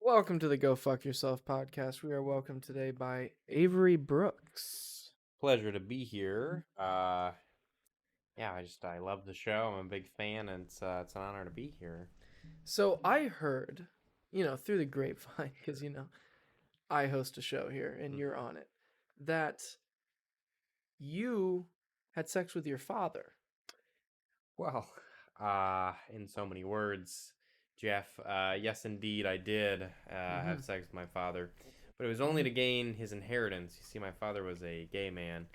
Welcome to the Go Fuck Yourself podcast. We are welcomed today by Avery Brooks. Pleasure to be here. I love the show. I'm a big fan, and it's an honor to be here. So I heard, through the grapevine, because I host a show here and you're on it, that you had sex with your father. Well, in so many words, Jeff. Yes, indeed, I did have sex with my father, but it was only to gain his inheritance. You see, my father was a gay man,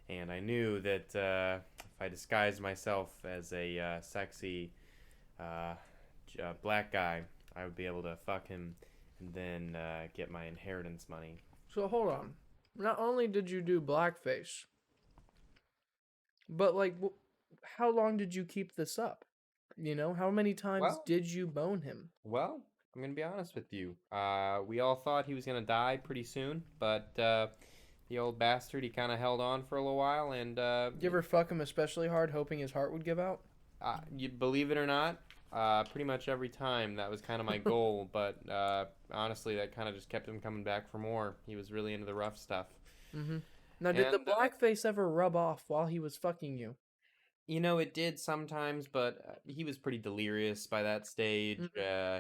and I knew that if I disguised myself as a sexy black guy, I would be able to fuck him and then get my inheritance money. So hold on. Not only did you do blackface, but how long did you keep this up? How many times Well, did you bone him? Well, I'm gonna be honest with you. We all thought he was gonna die pretty soon, but the old bastard, he kind of held on for a little while, and You ever fuck him especially hard, hoping his heart would give out? you believe it or not, pretty much every time that was kind of my goal. But honestly, that kind of just kept him coming back for more. He was really into the rough stuff. Mm-hmm. Now, did the And blackface ever rub off while he was fucking you? it did sometimes, but he was pretty delirious by that stage.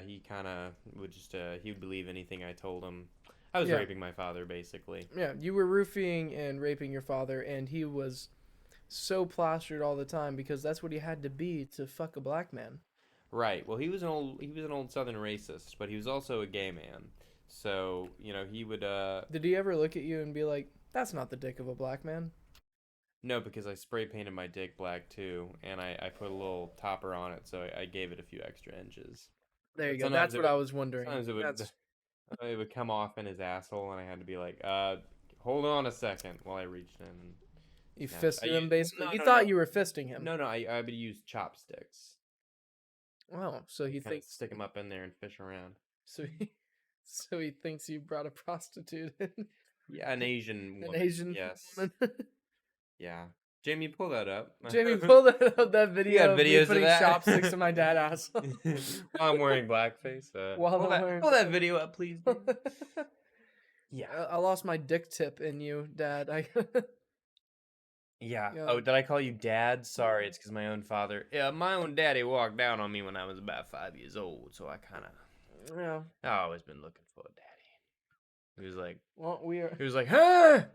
He kind of would just he would believe anything I told him. I was Yeah. raping my father, basically. Yeah, you were roofing and raping your father, and he was so plastered all the time because that's what he had to be to fuck a black man. Right. Well, he was an old Southern racist, but he was also a gay man. So he would Did he ever look at you and be like, "That's not the dick of a black man"? no, because I spray painted my dick black too, and I put a little topper on it, so I gave it a few extra inches. There you go. Sometimes That's it what would, I was wondering. sometimes That's it would come off in his asshole, and I had to be like, hold on a second while I reached in. you Yeah, fisted him basically. no, You no, thought no, you were fisting him. no, no. I would use chopsticks. Oh, so he Kind of thinks stick him up in there and fish around. so he so he thinks you brought a prostitute in. Yeah, an Asian An woman. Asian Yes. woman. Yeah. Jamie, pull that up. Jamie, pull that You video got of me videos of putting that? chopsticks in my dad's ass. While I'm wearing blackface. While Pull I'm that, wearing pull that video up, please. Jamie. Yeah. I lost my dick tip in you, Dad. Yeah. Yeah. Oh, did I call you dad? Sorry, it's because my own father. Yeah, my own daddy walked down on me when I was about 5 years old, so I kind of. Yeah. I've always been looking for a daddy. He was like, Well, we are. huh?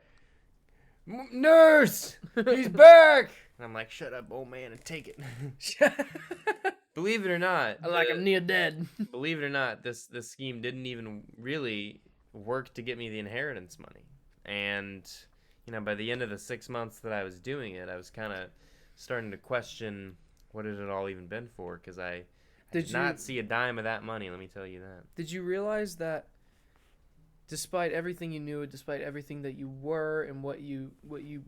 Nurse, he's back. And I'm like, shut up, old man, and take it. Believe it or not, I like him near dead. believe it or not, this scheme didn't even really work to get me the inheritance money. And by the end of the 6 months that I was doing it, I was kind of starting to question what had it all even been for, because I did not see a dime of that money. Let me tell you that. Did you realize that, despite everything you knew, despite everything that you were and what you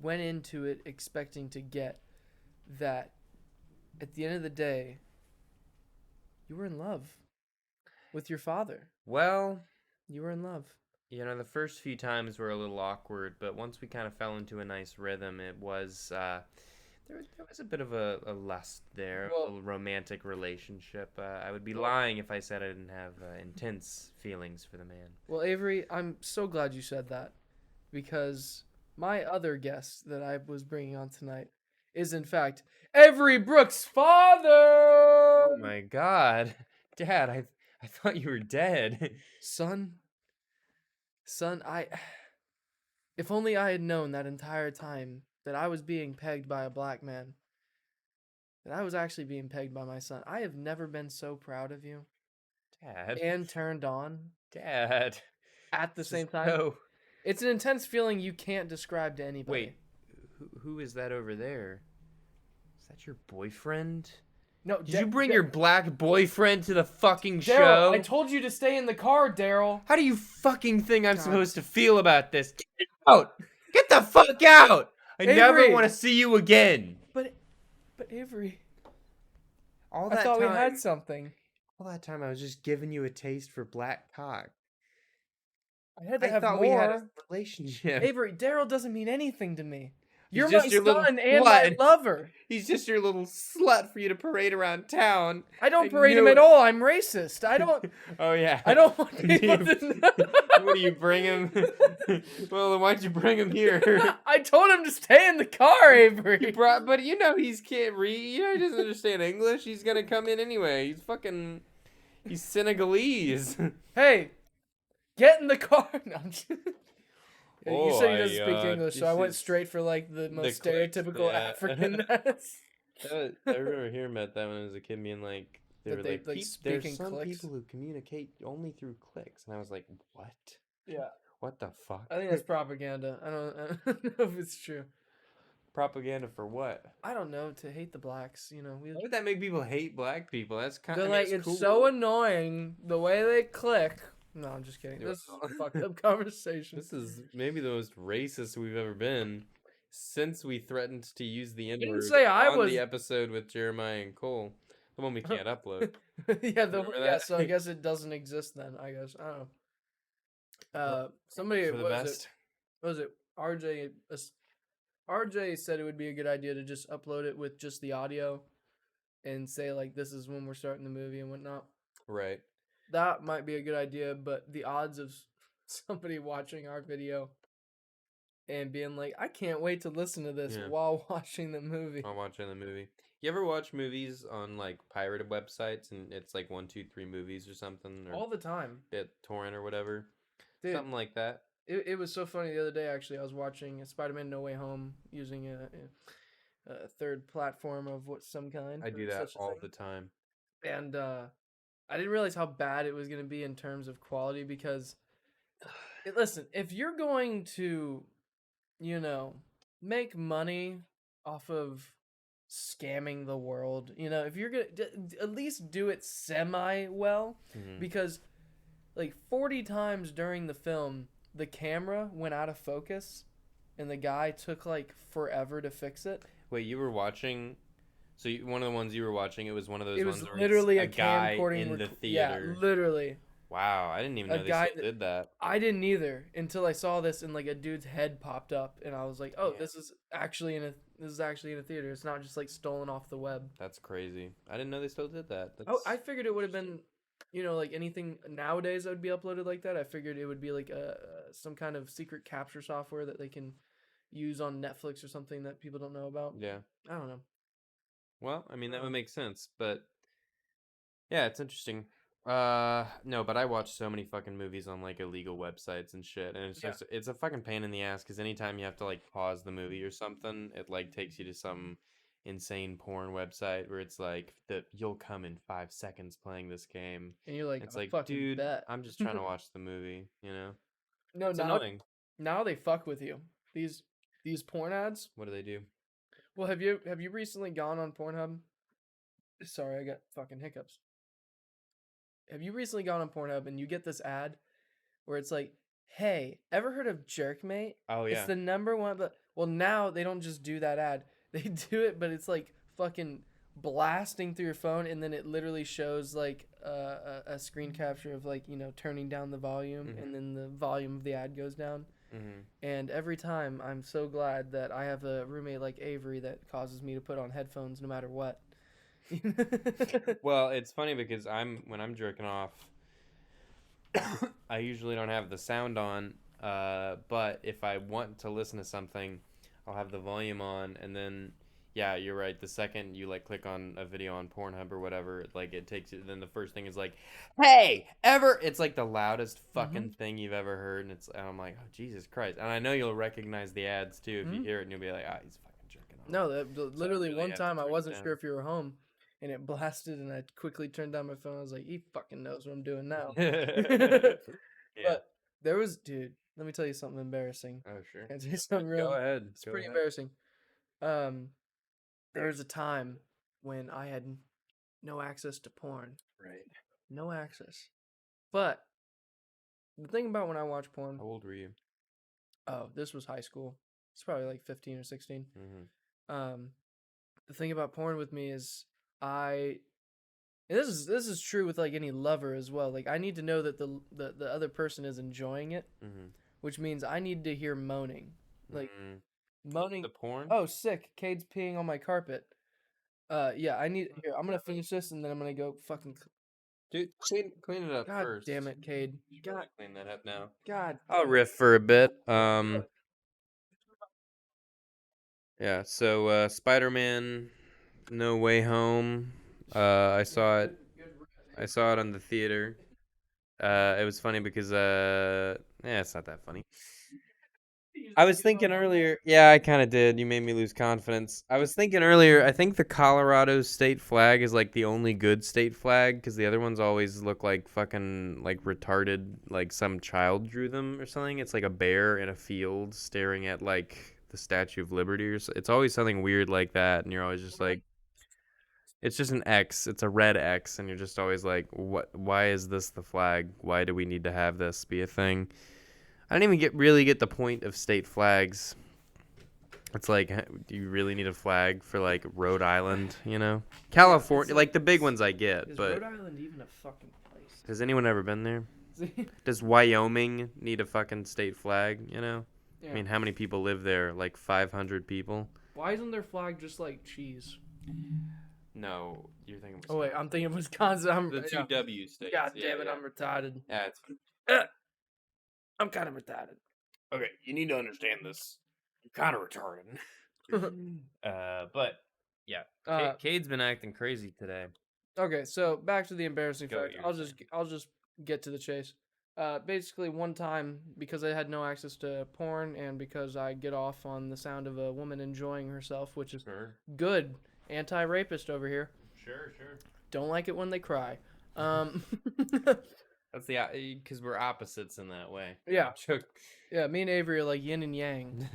went into it expecting to get, that at the end of the day, you were in love with your father? Well, You were in love. the first few times were a little awkward, but once we kind of fell into a nice rhythm, it was there was a bit of a lust there, a little romantic relationship. I would be lying if I said I didn't have intense feelings for the man. Well, Avery, I'm so glad you said that, because my other guest that I was bringing on tonight is, in fact, Avery Brooks' father! Oh my God, Dad, I thought you were dead. Son, if only I had known that entire time that I was being pegged by a black man, that I was actually being pegged by my son. I have never been so proud of you Dad, and turned on Dad, at the same time. No. It's an intense feeling you can't describe to anybody. Wait, who is that over there? Is that your boyfriend? No, Did you bring your black boyfriend to the fucking show? Daryl, I told you to stay in the car, Daryl. How do you fucking think I'm God. supposed to feel about this? Get out! Get the fuck out! I never Avery! want to see you again. But Avery, All I that thought time, we had something. all that time, I was just giving you a taste for black cock. I had to I have thought more. we had a relationship. Avery, Daryl doesn't mean anything to me. You're my just your little son and my slut. lover. He's just your little slut for you to parade around town. I don't I parade him knew at it. all. I'm racist. I don't. Oh yeah. I don't want Do people you- to know. what do you bring him? Well, then why'd you bring him here? I told him to stay in the car, Avery. You brought, but you know he can't read. You know he doesn't understand English. He's gonna come in anyway. He's Senegalese. Hey, get in the car. No, I'm just... Yeah, you Oh, said he doesn't speak English, so I this went is straight for like the most clicks, stereotypical yeah. African. I remember hearing about that when I was a kid, being like, they That were they, like, like, speak there's in some clicks?" people who communicate only through clicks, and I was like, what? Yeah, What the fuck? I think that's propaganda. I don't know if it's true. Propaganda for what? I don't know, to hate the blacks. You know, Why would that make people hate black people? That's kind they're of like, it's so annoying the way they click. No, I'm just kidding. Yeah. This is a fucked up conversation. This is maybe the most racist we've ever been since we threatened to use the N didn't word say I on was- the episode with Jeremiah and Cole, the one we can't upload. Yeah, Remember yeah. that? So I guess it doesn't exist then. I guess I don't know. Somebody For the what was it? best. What was it? RJ said it would be a good idea to just upload it with just the audio, and say like this is when we're starting the movie and whatnot. Right. That might be a good idea, but the odds of somebody watching our video and being like, I can't wait to listen to this Yeah. while watching the movie. While watching the movie. You ever watch movies on like pirated websites and it's like 1, 2, 3 movies or something, or All the time. at torrent or whatever? Dude, Something like that. it was so funny the other day, actually. I was watching Spider-Man No Way Home using a third platform of some kind. I do or that such a all thing. the time. And I didn't realize how bad it was going to be in terms of quality because, listen, if you're going to, you know, make money off of scamming the world, you know, if you're going to at least do it semi well, Mhm. because like 40 times during the film, the camera went out of focus and the guy took like forever to fix it. Wait, you were watching? So one of the ones you were watching, it was one of those It ones was where literally it's a guy camcording in the Yeah, theater. literally. Wow, I didn't even A know they guy still did that. I didn't either until I saw this and like a dude's head popped up and I was like, "Oh, Yeah. this is actually in a theater. It's not just like stolen off the web." That's crazy. I didn't know they still did that. That's... Oh, I figured it would have been, you know, like anything nowadays that would be uploaded like that. I figured it would be like some kind of secret capture software that they can use on Netflix or something that people don't know about. Yeah. I don't know. Well, I mean that would make sense, but yeah, it's interesting. No, but I watch so many fucking movies on like illegal websites and shit, and it's Yeah. just it's a fucking pain in the ass because anytime you have to like pause the movie or something, it like takes you to some insane porn website where it's like you'll come in 5 seconds playing this game. And you're like, It's "I like, fucking dude, bet." I'm just trying to watch the movie, you know? No, It's now annoying. now they fuck with you. These porn ads. What do they do? Well, have you recently gone on Pornhub? Sorry, I got fucking hiccups. Have you recently gone on Pornhub and you get this ad where it's like, "Hey, ever heard of Jerkmate? Oh It's yeah. the number one." But well, now they don't just do that ad; they do it, but it's like fucking blasting through your phone, and then it literally shows like a screen capture of like, you know, turning down the volume, Mhm. and then the volume of the ad goes down. Mm-hmm. And every time, I'm so glad that I have a roommate like Avery that causes me to put on headphones no matter what. Well, it's funny because when I'm jerking off, I usually don't have the sound on. But if I want to listen to something, I'll have the volume on, and then yeah, you're right. The second you like click on a video on Pornhub or whatever, like it takes you. Then the first thing is like, "Hey, ever!" It's like the loudest fucking thing you've ever heard, and I'm like, "Oh Jesus Christ!" And I know you'll recognize the ads too if you hear it, and you'll be like, "Ah, he's fucking jerking off." No, literally really one have to time I turn it wasn't down. sure if you were home, and it blasted, and I quickly turned down my phone. I was like, "He fucking knows what I'm doing now." Yeah. But there was, dude. Let me tell you something embarrassing. Oh sure. Can I tell you something real? Go ahead. It's pretty embarrassing. There was a time when I had no access to porn. Right. No access. But the thing about when I watch porn, How old were you? oh, this was high school. It's probably like 15 or 16. Mm-hmm. The thing about porn with me is and this is true with like any lover as well. Like I need to know that the other person is enjoying it, Mm-hmm. which means I need to hear moaning. Like Moaning. The porn? Oh, sick. Cade's peeing on my carpet. Yeah, I need. Here, I'm gonna finish this and then I'm gonna go fucking. Dude, clean it up God first. damn it, Cade. You should really clean that up now. God. I'll riff for a bit. Yeah, so Spider-Man No Way Home. I saw it. I saw it on the theater. It was funny because it's not that funny. I was thinking earlier, yeah, I kind of did. You made me lose confidence. I was thinking earlier, I think the Colorado state flag is like the only good state flag because the other ones always look like fucking like retarded, like some child drew them or something. It's like a bear in a field staring at like the Statue of Liberty or so. It's always something weird like that, and you're always just like, it's just an X. It's a red X, and you're just always like, what? Why is this the flag? Why do we need to have this be a thing? I don't even really get the point of state flags. It's like, do you really need a flag for like Rhode Island? You know, California, like the big ones I get, Is but Rhode Island even a fucking place? has anyone ever been there? Does Wyoming need a fucking state flag? You know, Yeah. I mean, how many people live there? Like 500 people. Why isn't their flag just like cheese? No, you're thinking. Oh wait, I'm thinking Wisconsin. I'm the two W states. God damn it, I'm retarded. Yeah, it's. I'm kind of retarded. Okay, you need to understand this. You're kind of retarded. But yeah, Cade's been acting crazy today. Okay, so back to the embarrassing Go fact. I'll just get to the chase. Basically, one time because I had no access to porn and because I get off on the sound of a woman enjoying herself, which is good. Anti-rapist over here. Sure. Don't like it when they cry. That's the because we're opposites in that way. Yeah. Yeah, me and Avery are like yin and yang.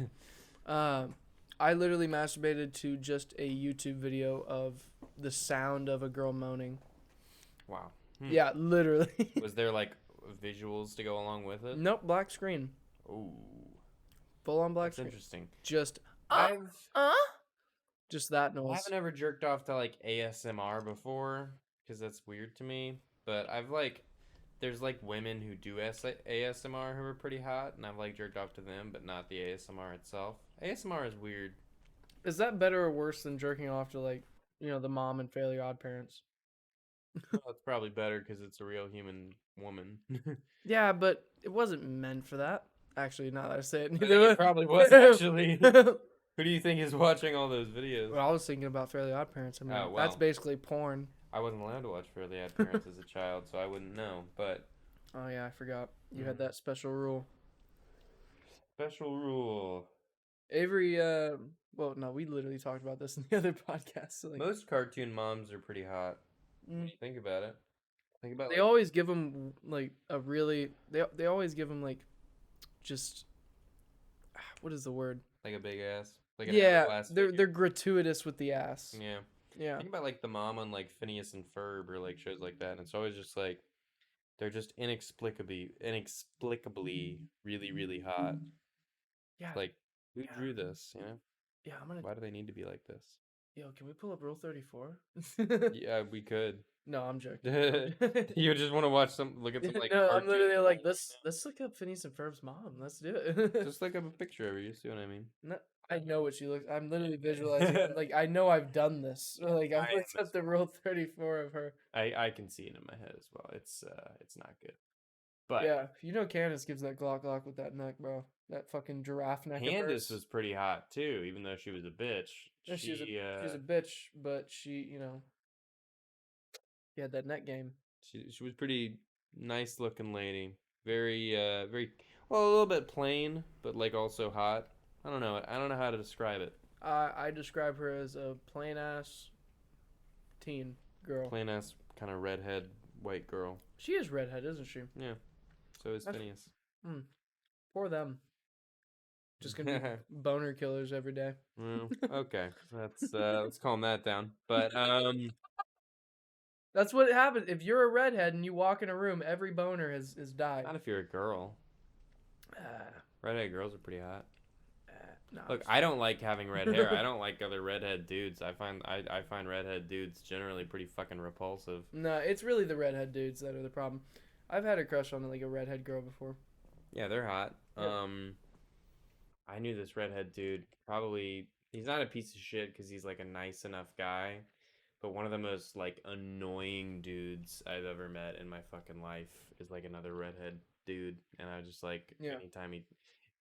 I literally masturbated to just a YouTube video of the sound of a girl moaning. Wow. Yeah, literally. Was there like visuals to go along with it? Nope, black screen. Ooh. Full on black screen. Interesting. Just just that noise. I haven't ever jerked off to like ASMR before because that's weird to me. But there's like women who do ASMR who are pretty hot, and I've like jerked off to them, but not the ASMR itself. ASMR is weird. Is that better or worse than jerking off to like, the mom and Fairly Odd Parents? Well, it's probably better because it's a real human woman. Yeah, but it wasn't meant for that. Actually, now that I say it, it probably was actually. Who do you think is watching all those videos? Well, I was thinking about Fairly Odd Parents. I mean, that's basically porn. I wasn't allowed to watch Fairly Odd Parents as a child, so I wouldn't know. But oh yeah, I forgot. You had that special rule. Special rule. Avery, well, no, we literally talked about this in the other podcast. So, most cartoon moms are pretty hot. Think about it. They always give them like a really. They always give them like, just. What is the word? Like a big ass. Like they're gratuitous with the ass. Yeah. Yeah. Think about like the mom on like Phineas and Ferb or like shows like that, and it's always just like they're just inexplicably really, really hot. Yeah. Like who drew this, you know? Yeah, Why do they need to be like this? Yo, can we pull up Rule 34? Yeah, we could. No, I'm joking. You just want to look at some like. No, I'm literally like, let's look up Phineas and Ferb's mom. Let's do it. Just look up a picture of her. You see what I mean? No, I know what she looks. I'm literally visualizing. Like I know I've done this. Like I've looked up the Rule 34 of her. I can see it in my head as well. It's not good. But yeah, Candace gives that glock with that neck, bro. That fucking giraffe neck. Candace was pretty hot too, even though she was a bitch. Yeah, she was a bitch, but she had that neck game. She was pretty nice looking lady. Very very well, a little bit plain, but like also hot. I don't know how to describe it. I describe her as a plain ass teen girl. Plain ass kind of redhead white girl. She is redhead, isn't she? Yeah. So is Phineas. Poor them. Just gonna be boner killers every day. Well, okay. Let's calm that down. But that's what happens if you're a redhead and you walk in a room. Every boner has died. Not if you're a girl. Redhead girls are pretty hot. No, look, I don't like having red hair. I don't like other redhead dudes. I find redhead dudes generally pretty fucking repulsive. No, it's really the redhead dudes that are the problem. I've had a crush on like a redhead girl before. Yeah, they're hot. Yep. I knew this redhead dude. Probably he's not a piece of shit because he's like a nice enough guy, but one of the most like annoying dudes I've ever met in my fucking life is like another redhead dude, and I just like Yeah. anytime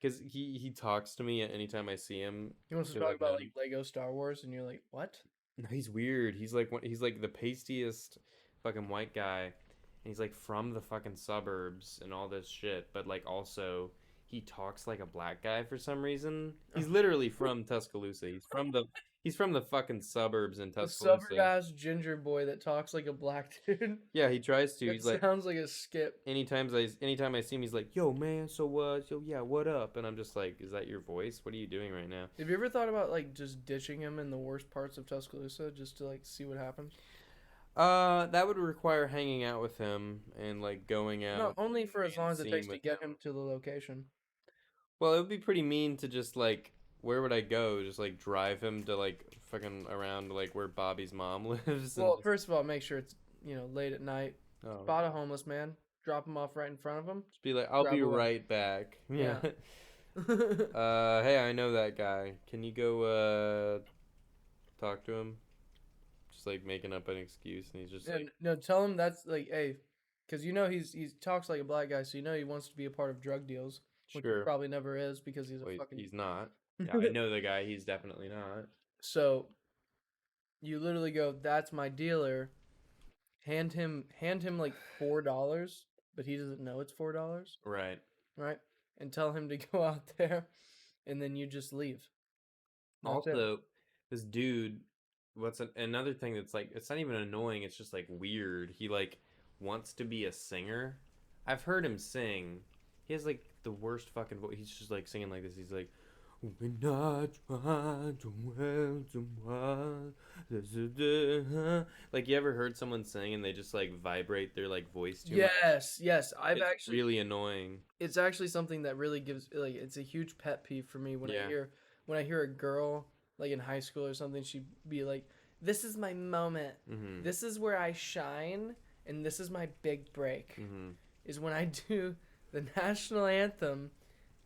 because he talks to me anytime I see him He wants to because talk I've about known like Lego Star Wars, and you're like, what? no, he's weird. He's like the pastiest fucking white guy. And he's like from the fucking suburbs and all this shit, but like also he talks like a black guy for some reason. He's literally from Tuscaloosa. He's from the fucking suburbs in The suburb Tuscaloosa. ass ginger boy that talks like a black dude. Yeah, he tries to. That He's like sounds like a skip. anytime I see him he's like, "Yo, man, so what? So yeah, what up?" And I'm just like, "Is that your voice? What are you doing right now?" Have you ever thought about like just ditching him in the worst parts of Tuscaloosa just to like see what happens? That would require hanging out with him and like going No, out only for as and long as it seeing takes to with get him. him to the location. Well, it would be pretty mean to just like where would I go? Just like drive him to like fucking around like where Bobby's mom lives and Well, just first of all, make sure it's late at night. oh, Spot a homeless man, drop him off right in front of him, just be like, I'll drive be away. right back. Yeah. Yeah. Hey, I know that guy. Can you go talk to him? Just like making up an excuse, and he's just like, And no, tell him that's like, hey, because he talks like a black guy, so he wants to be a part of drug deals, which he sure. probably never is because he's a Wait, fucking. he's not. Yeah, I know the guy. He's definitely not. So you literally go, that's my dealer. Hand him like $4, but he doesn't know it's $4, Right. right? And tell him to go out there, and then you just leave. That's it. Also, this dude, another thing that's like, it's not even annoying, it's just like weird. He like wants to be a singer. I've heard him sing. He has like the worst fucking voice. He's just like singing like this. He's like, when I try to well someone. Like, you ever heard someone sing and they just like vibrate their like voice too much? Yes, yes. It's really annoying. It's actually something that really gives like it's a huge pet peeve for me when Yeah. I hear a girl like in high school or something, she'd be like, "This is my moment. Mm-hmm. This is where I shine, and this is my big break." Mm-hmm. Is when I do the national anthem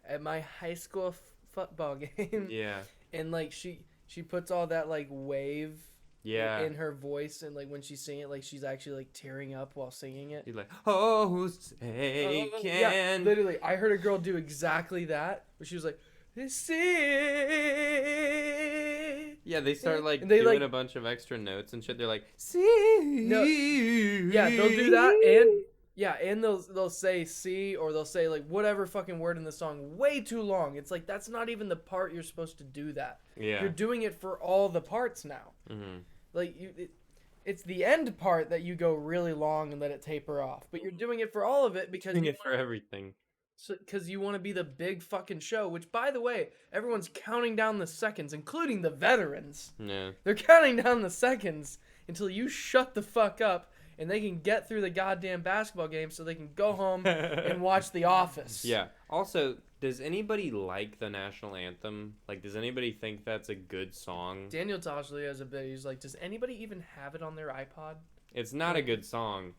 at my high school football game, Yeah. and like she puts all that like wave Yeah. in her voice, and like when she's singing it, like she's actually like tearing up while singing it. He's like, oh, say Yeah, can. literally, I heard a girl do exactly that, where she was like, "See." Yeah, they start like And they doing like a bunch of extra notes and shit. They're like, see. no, yeah, they'll do that, and yeah, and they'll say "see" or they'll say like whatever fucking word in the song way too long. It's like that's not even the part you're supposed to do that. Yeah. You're doing it for all the parts now. Mm-hmm. Like it's the end part that you go really long and let it taper off, but you're doing it for all of it because Doing it for everything. because you want to be the big fucking show. Which, by the way, everyone's counting down the seconds, including the veterans. Yeah. They're counting down the seconds until you shut the fuck up and they can get through the goddamn basketball game so they can go home and watch The Office. Yeah. Also, does anybody like the national anthem? Like, does anybody think that's a good song? Daniel Toshli has a bit. He's like, does anybody even have it on their iPod? It's not a good song.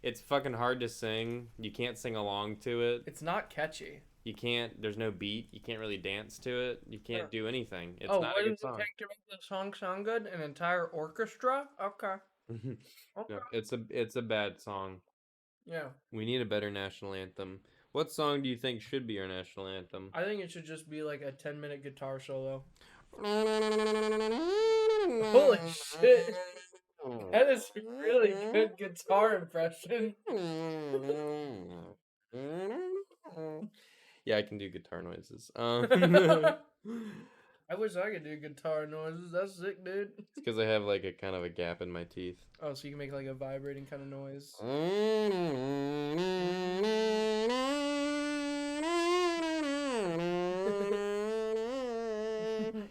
It's fucking hard to sing. You can't sing along to it. It's not catchy. You can't. There's no beat. You can't really dance to it. You can't do anything. It's Oh, not what a good does it song. take to make the song sound good? An entire orchestra? Okay. Okay. No, it's a bad song. Yeah. We need a better national anthem. What song do you think should be our national anthem? I think it should just be like a 10-minute guitar solo. Holy shit. That is a really good guitar impression. Yeah, I can do guitar noises. I wish I could do guitar noises. That's sick, dude. It's because I have like a kind of a gap in my teeth. Oh, so you can make like a vibrating kind of noise.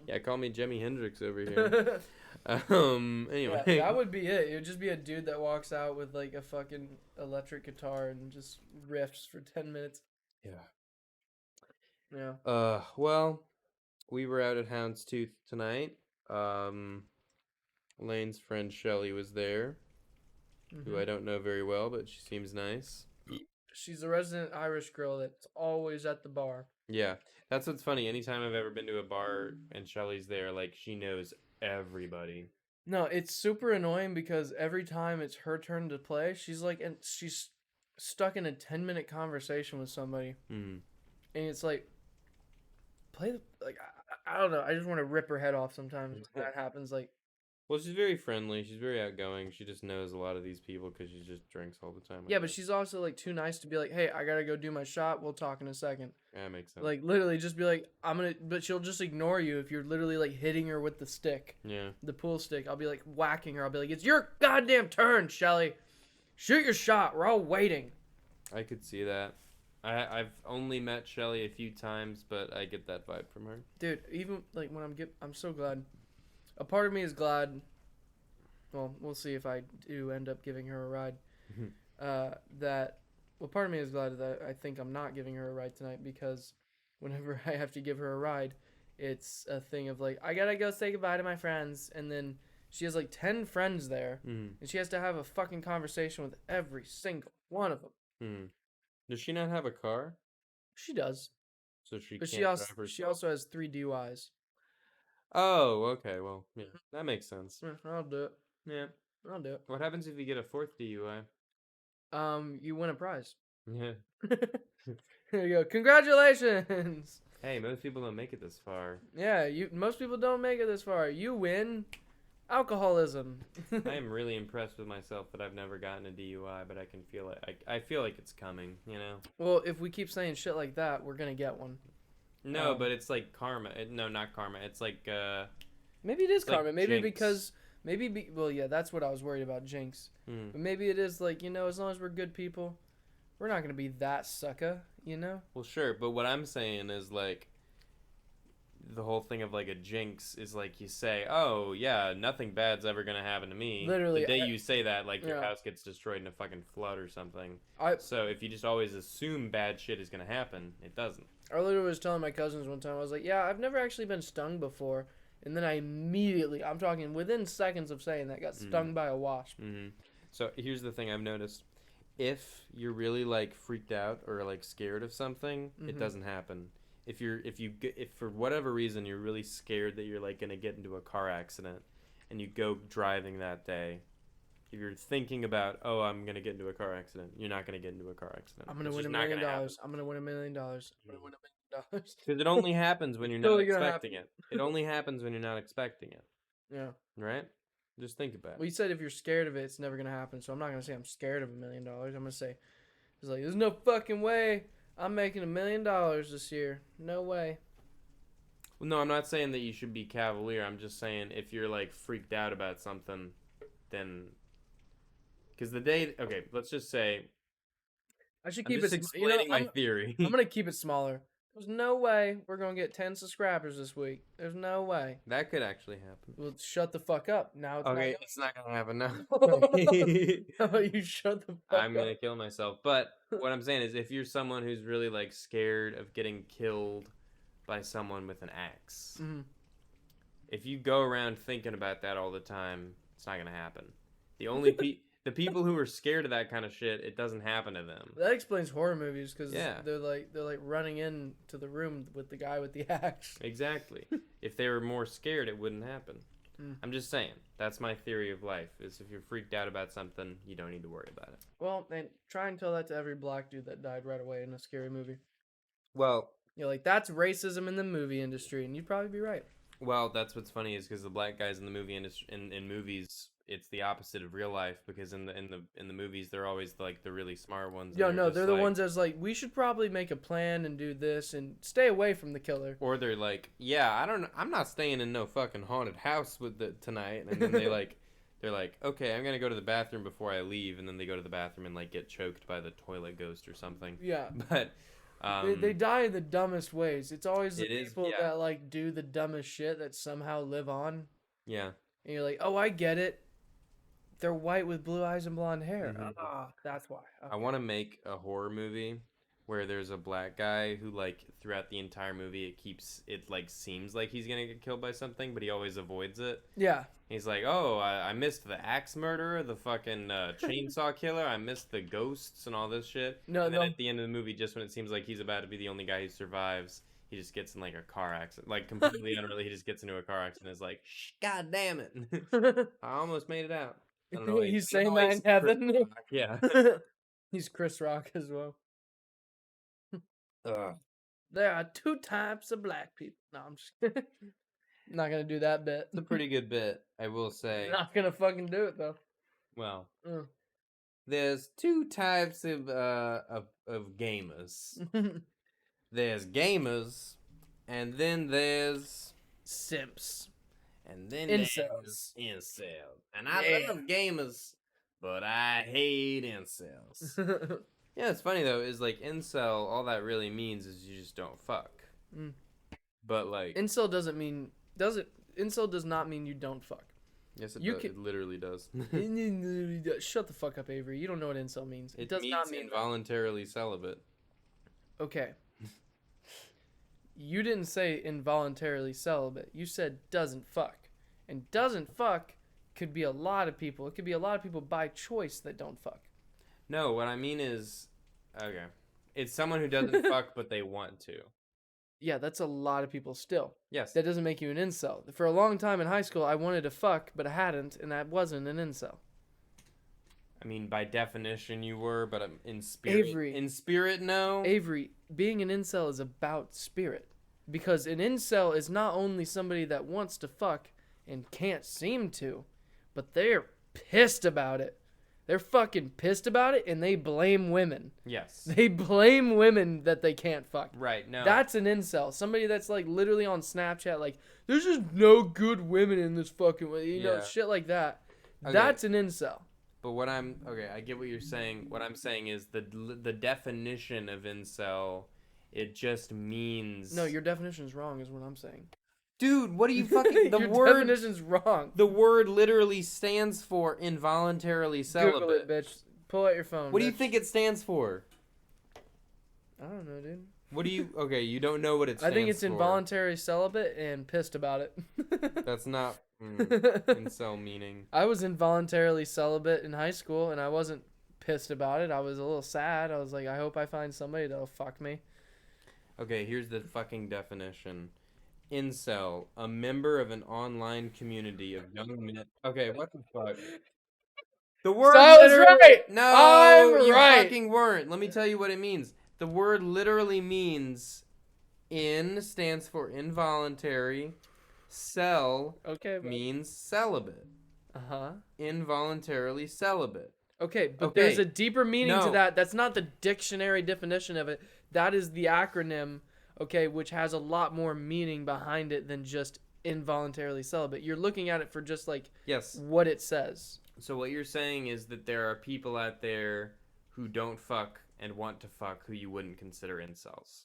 Yeah, call me Jimi Hendrix over here. Anyway. Yeah, that would be it. It would just be a dude that walks out with like a fucking electric guitar and just riffs for 10 minutes. Yeah. Yeah. Well, we were out at Houndstooth tonight. Lane's friend Shelly was there, who I don't know very well, but she seems nice. She's the resident Irish girl that's always at the bar. Yeah, that's what's funny. Anytime I've ever been to a bar and Shelly's there, like she knows everybody. No, it's super annoying because every time it's her turn to play, she's like, and she's stuck in a 10-minute conversation with somebody, Mm. and it's like, play the like, I don't know. I just want to rip her head off sometimes when that happens. Like, Well, she's very friendly. She's very outgoing. She just knows a lot of these people because she just drinks all the time. yeah, but she's also like too nice to be like, hey, I gotta go do my shot. We'll talk in a second. Yeah, that makes sense. Like literally, just be like, I'm gonna. But she'll just ignore you if you're literally like hitting her with the stick, Yeah. the pool stick. I'll be like whacking her. I'll be like, it's your goddamn turn, Shelly. Shoot your shot. We're all waiting. I could see that. I've only met Shelly a few times, but I get that vibe from her. Dude, even like when I'm so glad. A part of me is glad. Well, we'll see if I do end up giving her a ride. That well, part of me is glad that I think I'm not giving her a ride tonight because whenever I have to give her a ride, it's a thing of like I gotta go say goodbye to my friends, and then she has like 10 friends there, and she has to have a fucking conversation with every single one of them. Does she not have a car? She does, So she but can't drive herself? she also has 3 DUIs. Oh, okay. Well, yeah, that makes sense. Yeah, I'll do it. Yeah. I'll do it. What happens if you get a fourth DUI? You win a prize. Yeah. There you go. Congratulations. Hey, most people don't make it this far. Yeah, most people don't make it this far. You win alcoholism. I am really impressed with myself that I've never gotten a DUI, but I can feel it. I feel like it's coming, you know? Well, if we keep saying shit like that, we're gonna get one. No, but it's like karma. No, not karma. It's like, maybe it is like karma. Maybe jinx. because well, yeah, that's what I was worried about, jinx. But maybe it is like, as long as we're good people, we're not gonna be that sucker, Well, sure, but what I'm saying is like the whole thing of like a jinx is like you say, oh yeah, nothing bad's ever gonna happen to me. Literally, the day you say that, like your yeah. house gets destroyed in a fucking flood or something. I So if you just always assume bad shit is gonna happen, it doesn't. literally was telling my cousins one time, I was like, yeah, I've never actually been stung before. And then I immediately, I'm talking within seconds of saying that, got stung by a wasp. So here's the thing I've noticed. If you're really like freaked out or like scared of something, it doesn't happen. If for whatever reason you're really scared that you're like gonna get into a car accident and you go driving that day, if you're thinking about, oh, I'm gonna get into a car accident, you're not gonna get into a car accident. I'm gonna It's win just $1 not million. gonna happen. I'm gonna win $1 million. I'm gonna win $1 million. Because it only happens when you're not Totally gonna expecting it. It only happens when you're not expecting it. Yeah. Right? Just think about Well, it. you said if you're scared of it, it's never gonna happen. So I'm not gonna say I'm scared of $1 million. I'm gonna say it's like there's no fucking way I'm making $1 million this year. No way. Well, no, I'm not saying that you should be cavalier. I'm just saying if you're like freaked out about something, then because okay, let's just say I should I'm keep just it. explaining my theory. I'm gonna keep it smaller. There's no way we're gonna get 10 subscribers this week. There's no way. That could actually happen. Well, shut the fuck up. Now it's Okay, it's not gonna happen now. How about you shut the fuck I'm up? gonna kill myself. But what I'm saying is, if you're someone who's really like scared of getting killed by someone with an axe, if you go around thinking about that all the time, it's not gonna happen. The only the people who are scared of that kind of shit, it doesn't happen to them. That explains horror movies because Yeah. they're like running into the room with the guy with the axe. Exactly. If they were more scared, it wouldn't happen. I'm just saying. That's my theory of life. Is if you're freaked out about something, you don't need to worry about it. Well, and try and tell that to every black dude that died right away in a scary movie. Well, You're like, that's racism in the movie industry, and you'd probably be right. well, that's what's funny is because the black guys in the movie industry, in movies, it's the opposite of real life. Because in the movies, they're always like the really smart ones. Yo, and no, just they're the like- ones that's like, we should probably make a plan and do this and stay away from the killer. Or they're like, yeah, I'm not staying in no fucking haunted house tonight. And then they're like, okay, I'm gonna go to the bathroom before I leave, and then they go to the bathroom and like get choked by the toilet ghost or something. Yeah. But They die in the dumbest ways. It's always the It is, people yeah. that like do the dumbest shit that somehow live on. yeah. And you're like, oh, I get it. They're white with blue eyes and blonde hair. Mhm. Ah, that's why. I want to make a horror movie where there's a black guy who like throughout the entire movie it like seems like he's gonna get killed by something, but he always avoids it. Yeah. He's like, oh, I missed the axe murderer, the fucking chainsaw killer. I missed the ghosts and all this shit. No, And then no. at the end of the movie, just when it seems like he's about to be the only guy who survives, he just gets in like a car accident, like completely unrelated. He just gets into a car accident. And is like, Shh, God damn it, I almost made it out. I don't know. He's I don't saying know why that he's in Chris heaven. Rock. Yeah. He's Chris Rock as well. Ugh. There are two types of black people. No, I'm just kidding. Not gonna do that bit. It's a pretty good bit, I will say. Not gonna fucking do it though. Well, Mm. there's two types of gamers. There's gamers, and then there's Simps. and then Incels. there's incels. And I love gamers, but I hate incels. Yeah, it's funny though. Is like incel. All that really means is you just don't fuck. Mm. But like Incel Incel does not mean you don't fuck. yes, it You does. It literally does. Shut the fuck up, Avery. You don't know what incel means. It does means not mean involuntarily celibate. Okay. You didn't say involuntarily celibate. You said doesn't fuck. And doesn't fuck could be a lot of people. It could be a lot of people by choice that don't fuck. No, what I mean is, okay, it's someone who doesn't fuck but they want to. Yeah, that's a lot of people still. Yes. That doesn't make you an incel. For a long time in high school, I wanted to fuck, but I hadn't, and that wasn't an incel. I mean, by definition, you were, but in spirit, Avery. in spirit, no. Avery, being an incel is about spirit. Because an incel is not only somebody that wants to fuck and can't seem to, but they're pissed about it. They're fucking pissed about it, and they blame women. Yes. They blame women that they can't fuck. Right, no. That's an incel. Somebody that's like literally on Snapchat, like, there's just no good women in this fucking way. You know, Yeah. shit like that. Okay. That's an incel. But okay, I get what you're saying. What I'm saying is the definition of incel, it just means... No, your definition's wrong is what I'm saying. Dude, what are you fucking... Your definition's wrong. The word literally stands for involuntarily celibate. Google it, bitch. Pull out your phone, What do you bitch. think it stands for? I don't know, dude. What do you... Okay, you don't know what it stands for. I think it's involuntary celibate and pissed about it. That's not incel meaning. I was involuntarily celibate in high school, and I wasn't pissed about it. I was a little sad. I was like, I hope I find somebody that'll fuck me. Okay, here's the fucking definition. Incel, a member of an online community of young men. Okay, what the fuck? The word I was literally... right! No, I'm you right! fucking weren't. Let me tell you what it means. The word literally means stands for involuntary. Cel means celibate. Uh-huh. Involuntarily celibate. Okay, but Okay. there's a deeper meaning to No. that. That's not the dictionary definition of it. That is the acronym, okay, which has a lot more meaning behind it than just involuntarily celibate. You're looking at it for just like Yes. what it says. So what you're saying is that there are people out there who don't fuck and want to fuck who you wouldn't consider incels.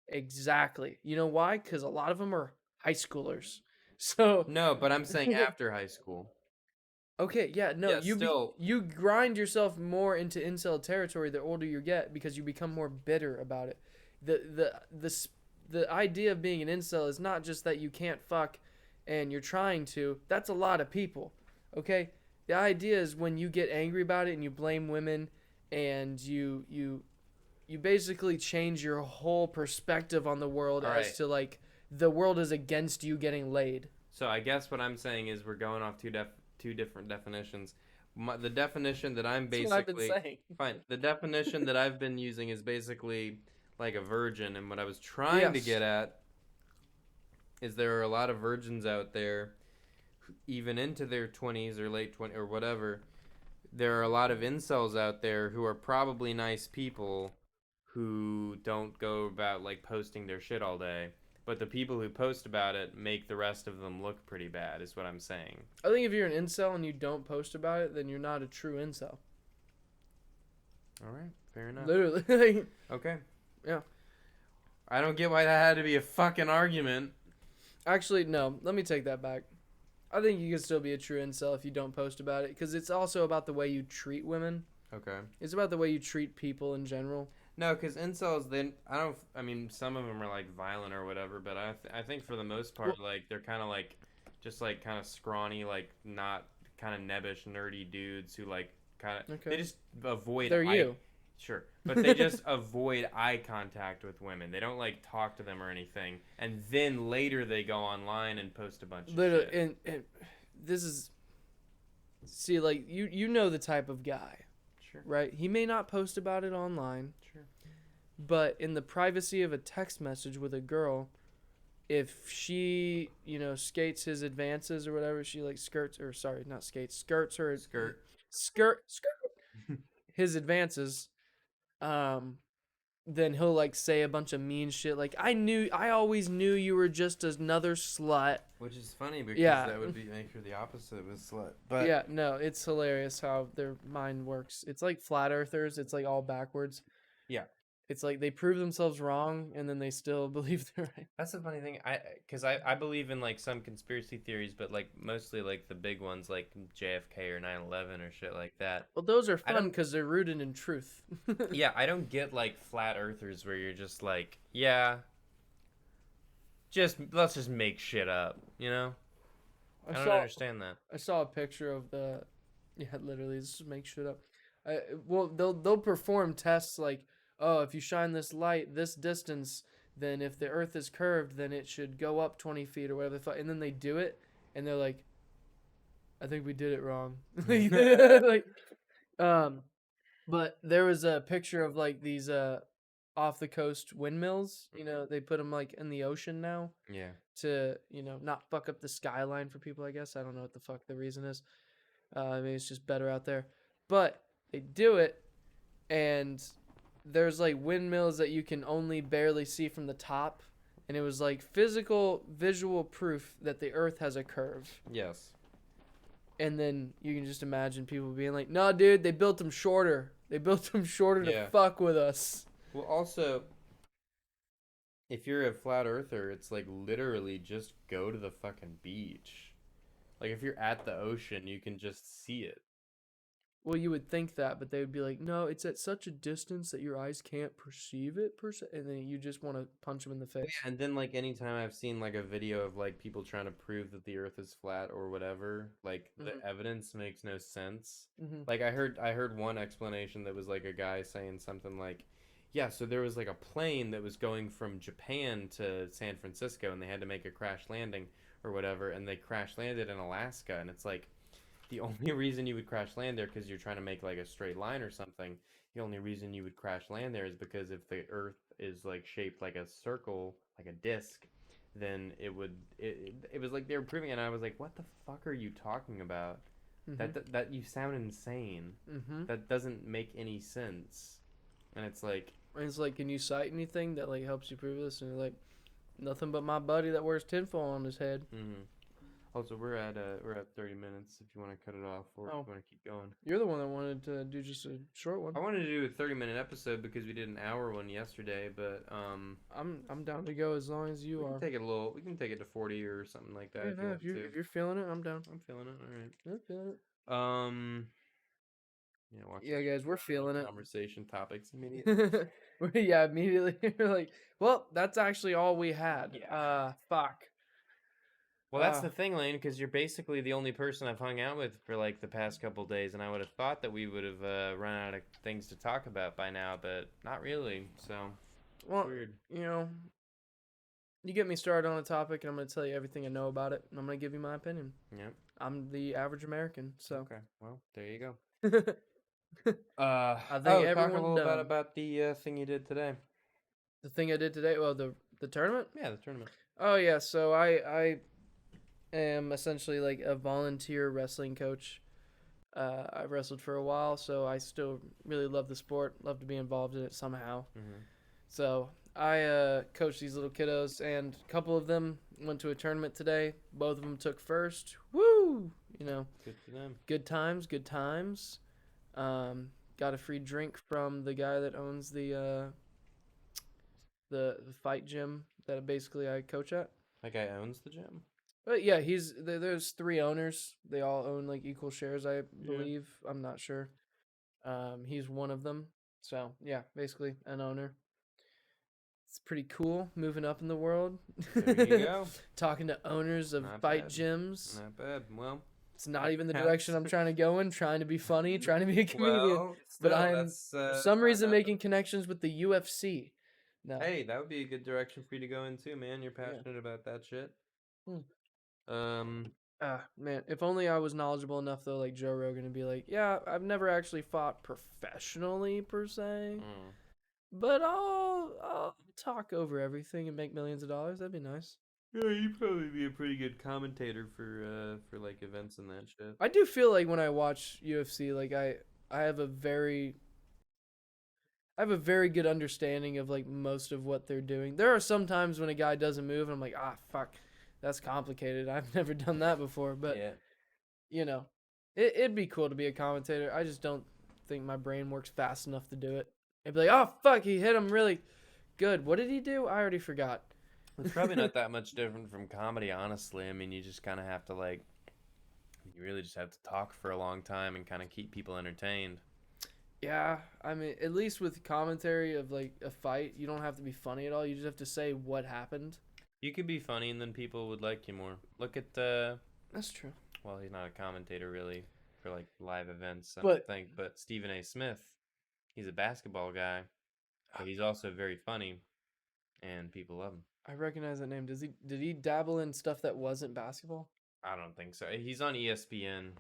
Exactly. You know why? Because a lot of them are high schoolers. So No, but I'm saying after high school. okay, yeah, no, Yeah, you grind yourself more into incel territory the older you get because you become more bitter about it. The idea of being an incel is not just that you can't fuck and you're trying to. That's a lot of people. Okay? The idea is when you get angry about it and you blame women and you basically change your whole perspective on the world All as right. to like the world is against you getting laid. So I guess what I'm saying is we're going off two different definitions. The definition that I'm That's what I've basically been saying. fine. The definition that I've been using is basically like a virgin, and what I was trying to Yes. get at is there are a lot of virgins out there, even into their 20s or late 20s or whatever. There are a lot of incels out there who are probably nice people who don't go about like posting their shit all day. But the people who post about it make the rest of them look pretty bad, is what I'm saying. I think if you're an incel and you don't post about it, then you're not a true incel. All right, fair enough. Literally. Okay. Yeah. I don't get why that had to be a fucking argument. Actually, no. Let me take that back. I think you can still be a true incel if you don't post about it, because it's also about the way you treat women. Okay. It's about the way you treat people in general. No, because incels, then I don't. I mean, some of them are like violent or whatever, but I think for the most Well, part, like they're kind of like, just like kind of scrawny, like not kind of nebbish, nerdy dudes who like kind of they okay, just avoid they're eye. you. Sure, but they just avoid eye contact with women. They don't like talk to them or anything, and then later they go online and post a bunch of Literally, shit. and this is see like you know the type of guy, Sure, right? He may not post about it online, sure. but in the privacy of a text message with a girl, if she, skates his advances or whatever, she like skirts or sorry, not skates, skirts her Skirt. skirt his advances, um then he'll like say a bunch of mean shit like I always knew you were just another slut. Which is funny because Yeah. that would be make her the opposite of a slut. But Yeah, no, it's hilarious how their mind works. It's like flat earthers, it's like all backwards. yeah, It's like they prove themselves wrong and then they still believe they're right. that's the funny thing. Because I believe in like some conspiracy theories, but like mostly like the big ones like JFK or 9/11 or shit like that. Well, those are I fun don't. because they're rooted in truth. Yeah, I don't get like flat earthers where you're just like, yeah, just let's just make shit up. You know? I I don't saw understand that. I saw a picture of the yeah, literally just make shit up. Well, they'll perform tests like, oh, if you shine this light this distance, then if the Earth is curved, then it should go up 20 feet or whatever. And then they do it, and they're like, I think we did it wrong. Like, um, but there was a picture of like these off the coast windmills. They put them like in the ocean now Yeah. to not fuck up the skyline for people. I guess I don't know what the fuck the reason is. Maybe it's just better out there, but they do it, and there's like windmills that you can only barely see from the top, and it was like physical visual proof that the Earth has a curve. Yes. And then you can just imagine people being like, "No, dude, they built them shorter. They built them shorter to Yeah. fuck with us." Well, also, if you're a flat earther, it's like literally just go to the fucking beach. Like if you're at the ocean, you can just see it. Well, you would think that, but they would be like, "No, it's at such a distance that your eyes can't perceive it per se," and then you just want to punch them in the Yeah, face. and then like anytime I've seen like a video of like people trying to prove that the earth is flat or whatever, like the Mhm. evidence makes no sense. Mhm. Like I heard one explanation that was like a guy saying something like, yeah, so there was like a plane that was going from Japan to San Francisco and they had to make a crash landing or whatever and they crash landed in Alaska and it's like the only reason you would crash land there because you're trying to make like a straight line or something. The only reason you would crash land there is because if the Earth is like shaped like a circle, like a disc, then it would. It was like they were proving it. And I was like, what the fuck are you talking about? Mhm. That you sound insane. Mhm. That doesn't make any sense. And it's like, And it's like, can you cite anything that like helps you prove this? And you're like, nothing but my buddy that wears tinfoil on his head. mm-hmm. Also, we're at 30 minutes. If you want to cut it off or if Oh, you want to keep going. you're the one that wanted to do just a short one. I wanted to do a 30-minute episode because we did an hour one yesterday, but I'm down to go as long as you we can are. take it a little. We can take it to 40 or something like that Yeah, if you no, want to. if you're feeling it, I'm down. I'm feeling it. All right. I'm feeling it. Yeah, watch Yeah, guys, we're feeling it. conversation topics immediately. Yeah, immediately you're like, well, that's actually all we had. Yeah. Fuck. Well, that's the thing, Lane, because you're basically the only person I've hung out with for like the past couple days, and I would have thought that we would have run out of things to talk about by now, but not really. So it's Well, weird. you know, you get me started on a topic, and I'm going to tell you everything I know about it, and I'm going to give you my opinion. Yep. I'm the average American, so. Okay. Well, there you go. I think Talk a everyone's little bit dumb. about the thing you did today. The thing I did today, well, the tournament. Yeah, the tournament. Oh yeah, so I am essentially like a volunteer wrestling coach. I've wrestled for a while, so I still really love the sport. Love to be involved in it somehow. Mm-hmm. So I coach these little kiddos, and a couple of them went to a tournament today. Both of them took first. Woo! Good for them. Good times, good times. Got a free drink from the guy that owns the fight gym that basically I coach at. That guy owns the gym. But yeah, there's three owners. They all own like equal shares, I Yeah. believe. I'm not sure. He's one of them. So yeah, basically an owner. It's pretty cool moving up in the world. There you go. Talking to owners of Not fight bad. gyms. Not bad. Well, It's not even the direction that's I'm trying to go in, trying to be funny, trying to be a comedian. well, But still, I'm that's for some not reason nothing. making connections with the UFC. No. Hey, that would be a good direction for you to go into, man. You're Yeah. passionate about that shit. Hmm. Um, Ah, man, if only I was knowledgeable enough though, like Joe Rogan, to be like, yeah, I've never actually fought professionally per se, mm. but I'll talk over everything and make millions of dollars. That'd be nice. Yeah, you'd probably be a pretty good commentator for like events and that shit. I do feel like when I watch UFC, like I have a very I have a very good understanding of like most of what they're doing. There are some times when a guy doesn't move and I'm like, ah, fuck, that's complicated. I've never done that before, but Yeah. you know, it'd be cool to be a commentator. I just don't think my brain works fast enough to do it. I'd be like, oh fuck, he hit him really good. What did he do? I already forgot. It's probably not that much different from comedy, honestly. I mean, you just kind of have to like, you really just have to talk for a long time and kind of keep people entertained. Yeah, I mean, at least with commentary of like a fight, you don't have to be funny at all. You just have to say what happened. You could be funny and then people would like you more. Look at That's true. well, he's not a commentator really for like live events, I don't But think, but Stephen A. Smith, he's a basketball guy, but he's also very funny and people love him. I recognize that name. Did he dabble in stuff that wasn't basketball? I don't think so. He's on ESPN.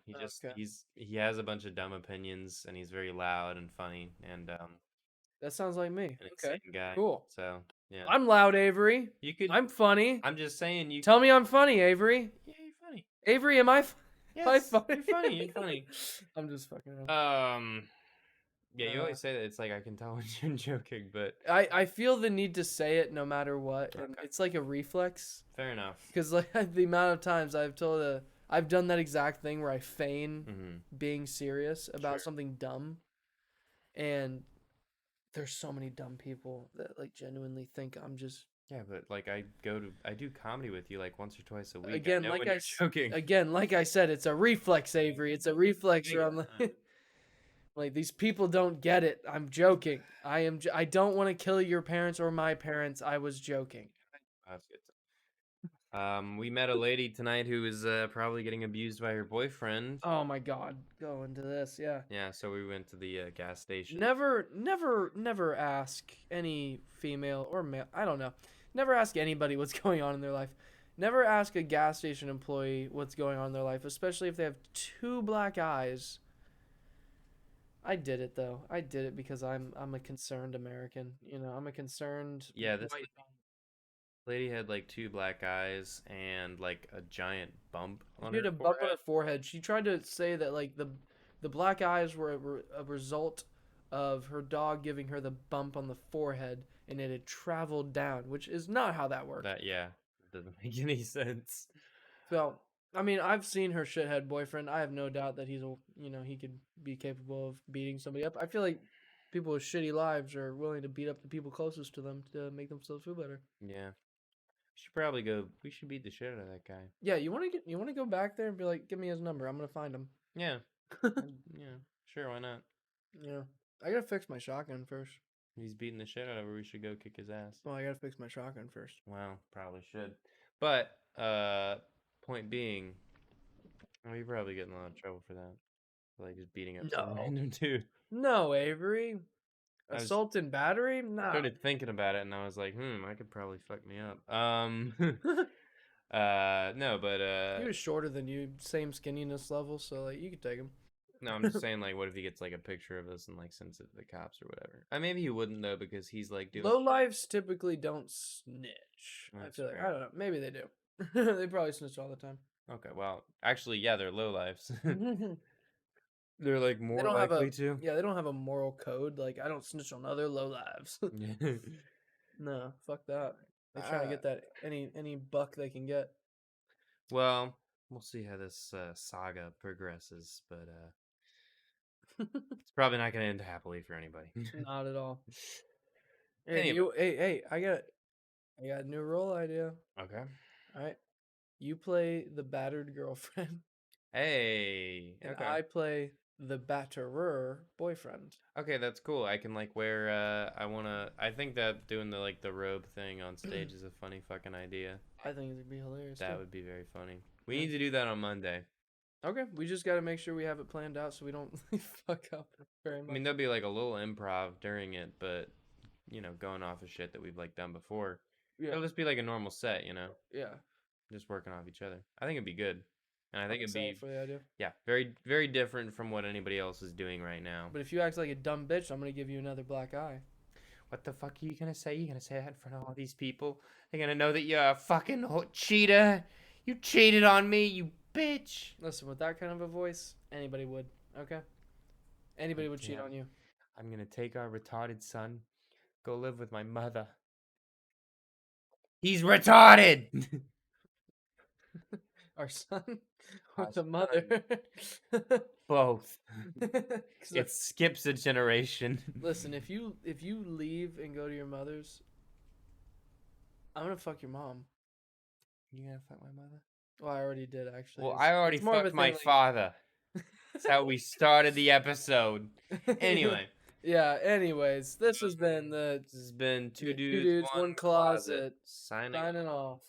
Okay. He has a bunch of dumb opinions and he's very loud and funny and That sounds like me. an Okay. insane guy. Cool. So yeah, I'm loud, Avery. you could. I'm funny. I'm just saying you. Tell me I'm funny, Avery. Yeah, you're funny. Avery, am I? Am I Yes, funny? you're funny. You're funny. I'm just fucking around. Yeah, you Uh, always say that. It's like I can tell when you're joking, but I feel the need to say it no matter what, and okay, it's like a reflex. fair enough. Because like the amount of times I've done that exact thing where I feign Mm-hmm. being serious about Sure. something dumb, and there's so many dumb people that like genuinely think I'm just Yeah, but like I do comedy with you like once or twice a week. again I know like when you're joking. again like I said, it's a reflex, Avery. It's a reflex where I'm Yeah. like, like these people don't get it. I'm joking. I don't want to kill your parents or my parents. I was joking. That's good. We met a lady tonight who is probably getting abused by her boyfriend. Oh my god, go into this, yeah. Yeah, so we went to the gas station. Never ask any female or male, I don't know. Never ask anybody what's going on in their life. Never ask a gas station employee what's going on in their life, especially if they have two black eyes. I did it though. I did it because I'm a concerned American. You know, I'm a concerned Yeah, this white. lady had like two black eyes and like a giant bump on She had her a bump on forehead. her forehead. She tried to say that like the black eyes were a result of her dog giving her the bump on the forehead, and it had traveled down, which is not how that worked. That yeah, doesn't make any sense. So, I mean, I've seen her shithead boyfriend. I have no doubt that he could be capable of beating somebody up. I feel like people with shitty lives are willing to beat up the people closest to them to make themselves feel better. Yeah, we should probably go. We should beat the shit out of that guy. Yeah, you want to go back there and be like, give me his number. I'm gonna find him. Yeah, yeah, sure, why not? Yeah, I gotta fix my shotgun first. He's beating the shit out of her. We should go kick his ass. Well, I gotta fix my shotgun first. Well, probably should. But point being, we probably get in a lot of trouble for that. Like just beating up some No, random dude. no, Avery. I was Assault and battery? Nah. started thinking about it and I was like, I could probably fuck me up. No, but He was shorter than you, same skinniness level, so like you could take him. no, I'm just saying like, what if he gets like a picture of us and like sends it to the cops or whatever? Maybe he wouldn't though because he's like doing. Low lives typically don't snitch. I That's feel like fair. I don't know. Maybe they do. They probably snitch all the time. Okay, well, actually, yeah, they're low lives. They They're like more don't have a likely to. yeah. They don't have a moral code. Like I don't snitch on other low lives. Yeah. No, fuck that. They're trying to Uh, get that any buck they can get. well, we'll see how this saga progresses, but it's probably not going to end happily for anybody. Not at all. Hey, Anyway, hey, I got a new role idea. okay. All right, you play the battered girlfriend, Hey, and okay. I play the batterer boyfriend. Okay, that's cool. I can like wear. I think that doing the robe thing on stage is a funny fucking idea. I think it'd be hilarious. That too. would be very funny. We Yeah. need to do that on Monday. Okay, we just got to make sure we have it planned out so we don't fuck up very I much. mean, there'll be like a little improv during it, but going off of shit that we've like done before. Yeah, It'll just be like a normal set, yeah. just working off each other. I think it'd be good, and I think I'm it'd excited be for the idea. very very different from what anybody else is doing right now. But if you act like a dumb bitch, I'm gonna give you another black eye. What the fuck are you gonna say? You gonna say that in front of all these people? They're gonna know that you're a fucking cheater. You cheated on me, you bitch. Listen, with that kind of a voice, anybody would. Okay, anybody would cheat Yeah. on you. I'm gonna take our retarded son, go live with my mother. He's retarded. Our son Our with the mother. Both. 'Cause It skips a generation. listen, if you leave and go to your mother's, I'm gonna fuck your mom. You gonna fuck my mother? Well, I already did actually. Well, It's- I already it's more of a fucked my thing, father. That's how we started the episode. Anyway, Yeah. Anyways, this has been the this has been two Two dudes, Dudes, one One closet. Closet. Signing signing off.